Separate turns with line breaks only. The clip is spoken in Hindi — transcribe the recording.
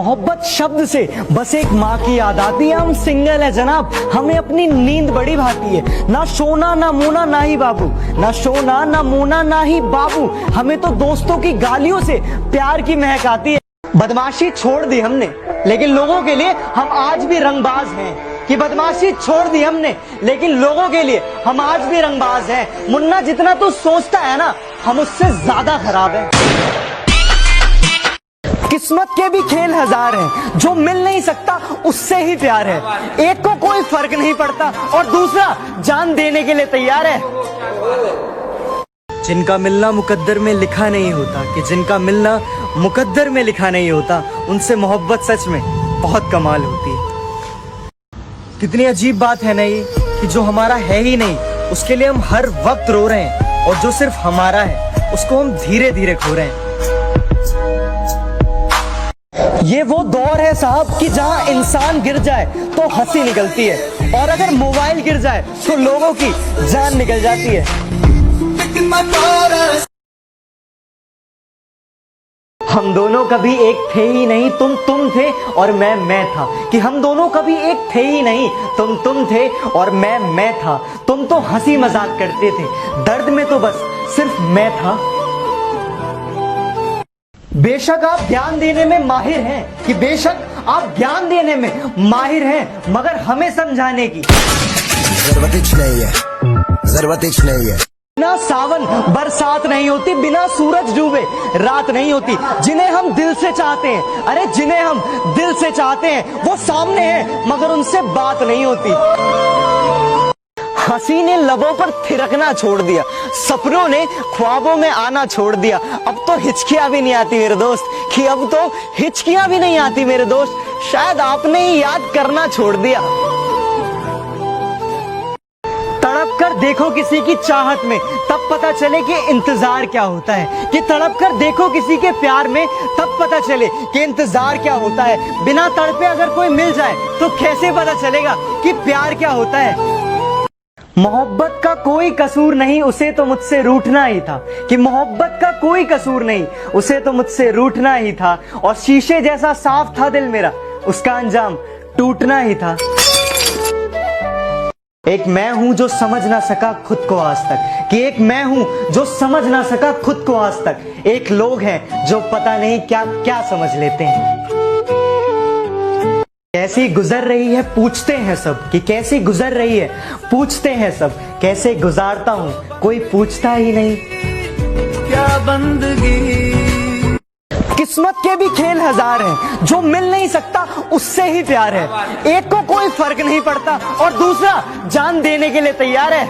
मोहब्बत शब्द से बस एक माँ की याद आती है। हम सिंगल है जनाब, हमें अपनी नींद बड़ी भाती है। ना सोना ना मोना ना ही बाबू, ना सोना ना मोना ना ही बाबू। हमें तो दोस्तों की गालियों से प्यार की महक आती है। बदमाशी छोड़ दी हमने लेकिन लोगों के लिए हम आज भी रंगबाज हैं। कि बदमाशी छोड़ दी हमने लेकिन लोगों के लिए हम आज भी रंगबाज हैं। मुन्ना जितना तू सोचता है ना, हम उससे ज्यादा खराब हैं। किस्मत के भी खेल हजार हैं, जो मिल नहीं सकता उससे ही प्यार है। एक को कोई फर्क नहीं पड़ता और दूसरा जान देने के लिए तैयार है। जिनका मिलना मुकद्दर में लिखा नहीं होता, कि जिनका मिलना मुकद्दर में लिखा नहीं होता, उनसे मोहब्बत सच में बहुत कमाल होती है। कितनी अजीब बात है ना ये, कि जो हमारा है ही नहीं उसके लिए हम हर वक्त रो रहे हैं, और जो सिर्फ हमारा है उसको हम धीरे धीरे खो रहे हैं। ये वो दौर है साहब कि जहां इंसान गिर जाए तो हंसी निकलती है, और अगर मोबाइल गिर जाए तो लोगों की जान निकल जाती है। हम दोनों कभी एक थे ही नहीं, तुम थे और मैं था। कि हम दोनों कभी एक थे ही नहीं, तुम थे और मैं था। तुम तो हंसी मजाक करते थे, दर्द में तो बस सिर्फ मैं था। बेशक आप ज्ञान देने में माहिर हैं, कि बेशक आप ज्ञान देने में माहिर हैं, मगर हमें समझाने की जरूरत नहीं है। बिना सावन बरसात नहीं होती, बिना सूरज डूबे रात नहीं होती। जिन्हें हम दिल से चाहते हैं, अरे जिन्हें हम दिल से चाहते हैं वो सामने हैं, मगर उनसे बात नहीं होती। हंसी ने लबों पर थिरकना छोड़ दिया, सपनों ने ख्वाबों में आना छोड़ दिया। अब तो हिचकियां भी नहीं आती मेरे दोस्त, कि अब तो हिचकियां भी नहीं आती मेरे दोस्त। शायद आपने ही याद करना छोड़ दिया। तड़प कर देखो किसी की चाहत में, तब पता चले कि इंतजार क्या होता है। कि तड़प कर देखो किसी के प्यार में, तब पता चले कि इंतजार क्या होता है। बिना तड़पे अगर कोई मिल जाए तो कैसे पता चलेगा कि प्यार क्या होता है। मोहब्बत का कोई कसूर नहीं, उसे तो मुझसे रूठना ही था। कि मोहब्बत का कोई कसूर नहीं, उसे तो मुझसे रूठना ही था। और शीशे जैसा साफ था दिल मेरा, उसका अंजाम टूटना ही था। एक मैं हूं जो समझ ना सका खुद को आज तक, कि एक मैं हूं जो समझ ना सका खुद को आज तक। एक लोग हैं जो पता नहीं क्या क्या समझ लेते हैं। कैसी गुजर रही है पूछते हैं सब, कि कैसी गुजर रही है पूछते हैं सब। कैसे गुजारता हूं कोई पूछता ही नहीं। क्या बंदगी। किस्मत के भी खेल हजार हैं, जो मिल नहीं सकता उससे ही प्यार है। एक को कोई फर्क नहीं पड़ता और दूसरा जान देने के लिए तैयार है।